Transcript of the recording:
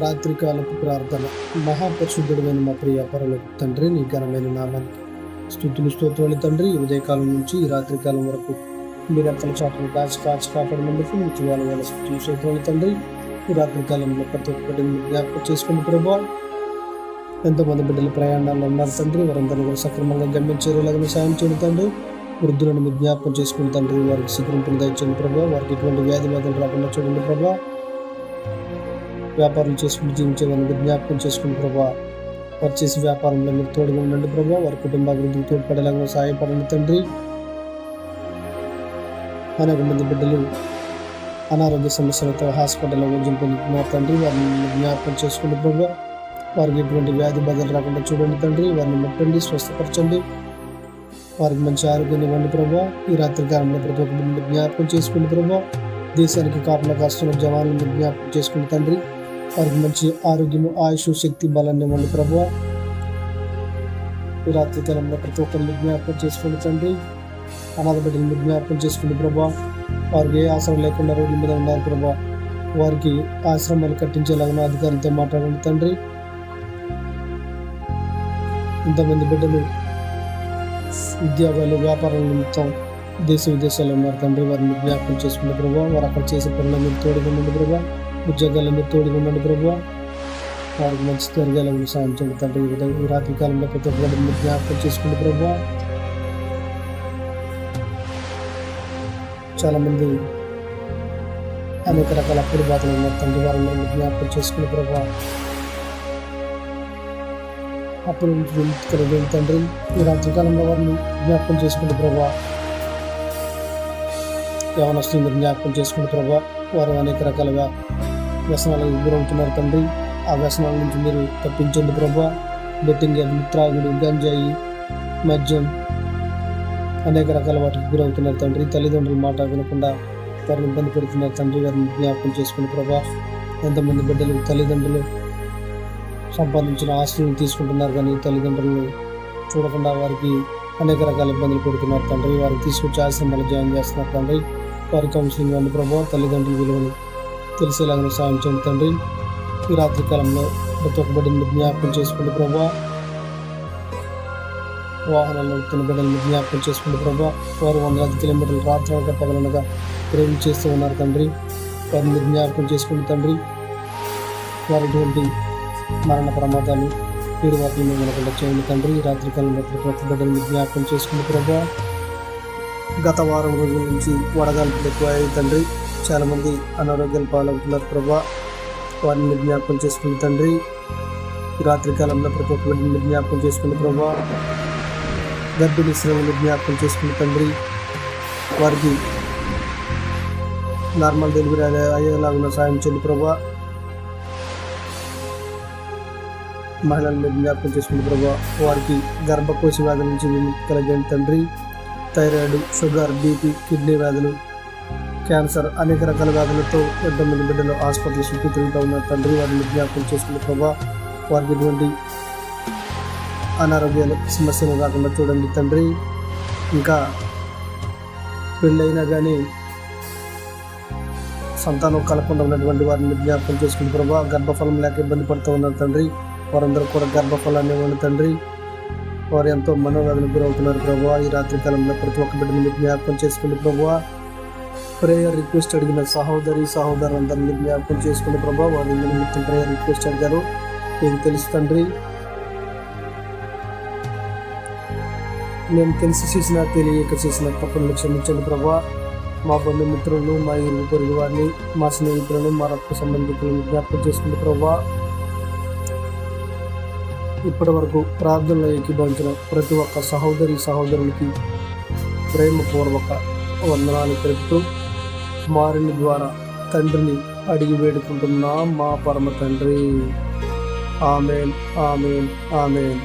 రాత్రికాలపు ప్రార్థన. మహాపరిశుద్ధుడైన మా ప్రియ పరలోక తండ్రి, నీ ఘనమైన నామానికి స్తుతులు స్తోత్రాలు తండ్రి. ఈ ఉదయకాలం నుంచి ఈ రాత్రికాలం వరకు మీరు అక్కల చాటును కాచి కాపాడినందుకు మీకు వేల స్తుతులు స్తోత్రాలు తండ్రి. ఈ రాత్రికాలంలో ప్రతి ఒక్కటి జ్ఞాపకం చేసుకుని ప్రభా, ఎంతోమంది బిడ్డలు ప్రయాణాలు ఉన్నారు తండ్రి, వారందరూ కూడా సక్రమంగా గమ్యం సాయం చేయండి తండ్రి. వృద్ధులను మీరు జ్ఞాపకం చేసుకుని తండ్రి, వారికి శీఘ్రం దయచేయండి ప్రభా, వారికి ఎటువంటి వ్యాధి రాకుండా చూడండి ప్రభా. వ్యాపారం చేసుకుని జీవించే వారిని జ్ఞాపకం చేసుకుని ప్రభా, వారు చేసే వ్యాపారంలో మీరు తోడుగా ఉండండి ప్రభా, వారి కుటుంబ అభివృద్ధికి తోడ్పడేలాగా సహాయపడండి తండ్రి. అనేక మంది బిడ్డలు అనారోగ్య సమస్యలతో హాస్పిటల్లో వదిలిపోతున్నారు తండ్రి, వారిని జ్ఞాపకం చేసుకుని ప్రభా, వారికి ఎటువంటి వ్యాధి బాధలు రాకుండా చూడండి తండ్రి. వారిని ముట్టండి, స్వస్థపరచండి, వారికి మంచి ఆరోగ్యాన్ని ఇవ్వండి ప్రభా. ఈ రాత్రి కాలంలో ప్రతి ఒక్క బిడ్డలు జ్ఞాపకం చేసుకుని ప్రభా, దేశానికి కాపలా కాస్తున్న జవాన్లను జ్ఞాపకం చేసుకుని తండ్రి, వారికి మంచి ఆరోగ్యము, ఆయుష్, శక్తి, బలాన్ని ఇవ్వండి ప్రభా. ఈ రాత్రి కాలంలో ప్రతి ఒక్కరిని జ్ఞాపకం చేసుకుని తండ్రి, అనాథ బిడ్డలను జ్ఞాపకం చేసుకుని ప్రభా, వారికి ఏ ఆశ్రమం లేకుండా రోడ్ల మీద ఉన్నారు ప్రభా, వారికి ఆశ్రమాలు కట్టించేలాగా అధికారులతో మాట్లాడండి తండ్రి. ఇంతమంది బిడ్డలు ఉద్యోగాలు, వ్యాపారాల నిమిత్తం దేశ విదేశాల్లో ఉన్నారు తండ్రి, వారిని జ్ఞాపకం చేసుకున్న ప్రభావ, వారు అక్కడ చేసే పనులు మీరు తోడుగా ఉండండి ప్రభావ, ఉద్యోగాల్లో మీరు తోడుగా ఉండండి ప్రభావ, వారికి మంచి జరిగేలాగా సాయం చేయండి తండ్రి. ఈ రాత్రి కాలంలో ప్రతి ఒక్కరిని మీరు జ్ఞాపకం చేసుకున్న ప్రభావ. చాలా మంది అనేక రకాల అప్పుడు బాధలు ఉన్నారు తండ్రి, వారిని జ్ఞాపకం చేసుకున్న ప్రభావ, అప్పుడు కలిగి తండ్రి. ఈ రాత్రి కాలంలో వారిని జ్ఞాపకం చేసుకున్న ప్రభావ, యవనస్తులను జ్ఞాపకం చేసుకున్న ప్రభా, వారు అనేక రకాల వ్యసనాలకు గురవుతున్నారు తండ్రి, ఆ వ్యసనాల నుంచి మీరు తప్పించండి ప్రభా. బెట్టింగ్, త్రాగుడు, గంజాయి, మద్యం, అనేక రకాల వాటికి గురవుతున్నారు తండ్రి. తల్లిదండ్రులు మాట వినకుండా వారిని ఇబ్బంది పెడుతున్నారు తండ్రి, వారిని జ్ఞాపకం చేసుకున్న ప్రభా. ఎంతమంది బిడ్డలు తల్లిదండ్రులు సంపాదించిన ఆస్తులను తీసుకుంటున్నారు కానీ తల్లిదండ్రులను చూడకుండా వారికి అనేక రకాల ఇబ్బందులు పెడుతున్నారు తండ్రి, వారికి తీసుకొచ్చి ఆశ్రమాలు జాయిన్ చేస్తున్నారు తండ్రి. వారి కౌన్సిలింగ్ అండి ప్రభావ, తల్లిదండ్రుల విలువను తెలిసేలాగా సాయం చేయండి తండ్రి. ఈ రాత్రి కాలంలో ప్రతి ఒక్క బిడ్డని జ్ఞాపకం చేసుకుంటే ప్రభావ, వాహనాల్లో వెళ్తున్న బిడ్డలను జ్ఞాపకం చేసుకుంటే ప్రభావ, వారు 100 కిలోమీటర్లు రాత్రి పగలనగా డ్రైవింగ్ చేస్తూ ఉన్నారు తండ్రి, వారిని జ్ఞాపకం చేసుకుంటే తండ్రి. వారి ఎటువంటి మరణ ప్రమాదాలు, వీడి వాటిని వినకుండా చేయండి తండ్రి. ఈ రాత్రి కాలంలో ప్రతి ఒక్క బిడ్డలను జ్ఞాపకం చేసుకుంటే ప్రభావ. గత వారం రోజుల నుంచి వడగాల్పులు ఎక్కువ అయ్యాయి తండ్రి, చాలామంది అనారోగ్యాలు పాలవుతున్నారు ప్రభా, వారిని జ్ఞాపకం చేసుకుని తండ్రి. ఈ రాత్రి కాలంలో ప్రతి ఒక్క బిడ్డని జ్ఞాపకం చేసుకుని ప్రభా, గర్భిణీ స్త్రీలను జ్ఞాపకం చేసుకుని తండ్రి, వారికి నార్మల్ డెలివరీ అయ్యేలాగా సాయం చేయండి ప్రభా. మహిళలను జ్ఞాపకం చేసుకుని ప్రభా, వారికి గర్భకోశ వ్యాధుల నుంచి విముక్తి కలగండి తండ్రి. థైరాయిడ్, షుగర్, బీపీ, కిడ్నీ వ్యాధులు, క్యాన్సర్, అనేక రకాల వ్యాధులతో ఎంతోమంది బిడ్డలు హాస్పిటల్ చుట్టూ తిరుగుతూ ఉన్నారు తండ్రి, వారిని జ్ఞాపకం చేసుకునే ప్రభా. వారికి ఎటువంటి అనారోగ్యాలు, సమస్యలు రాకుండా చూడండి తండ్రి. ఇంకా పెళ్ళైనా కానీ సంతానం కలగకుండా ఉన్నటువంటి వారిని జ్ఞాపకం చేసుకునే ప్రభా. గర్భఫలం లేక ఇబ్బంది పడుతూ ఉన్నారు తండ్రి, వారందరూ కూడా గర్భఫలాన్ని ఇవ్వండి తండ్రి. వారు ఎంతో మనోవేదనకు గురవుతున్నారు ప్రభావ. ఈ రాత్రి కాలంలో ప్రతి ఒక్క బిడ్డని జ్ఞాపకం చేసుకుని ప్రభావ. ప్రేయర్ రిక్వెస్ట్ అడిగిన సహోదరులందరినీ జ్ఞాపకం చేసుకుని ప్రభావ. వారు నిమిత్తం ప్రేయర్ రిక్వెస్ట్ అడిగారు, మీకు తెలుసు తండ్రి. మేము తెలిసి చేసిన తెలియక చేసిన తప్పులను క్షమించండి ప్రభా. మా బంధుమిత్రులను, మా ఇరుగు పొరుగు వారిని, మా స్నేహితులను, మా రక్త సంబంధికులను జ్ఞాపకం చేసుకుని ప్రభా. ఇప్పటి వరకు ప్రార్థనలో ఏకీభవించిన ప్రతి ఒక్క సహోదరునికి ప్రేమపూర్వక వందనాలు తెలుపుతూ కుమారుని ద్వారా తండ్రిని అడిగి వేడుకుంటున్నా మా పరమ తండ్రి. ఆమేన్, ఆమేన్, ఆమేన్.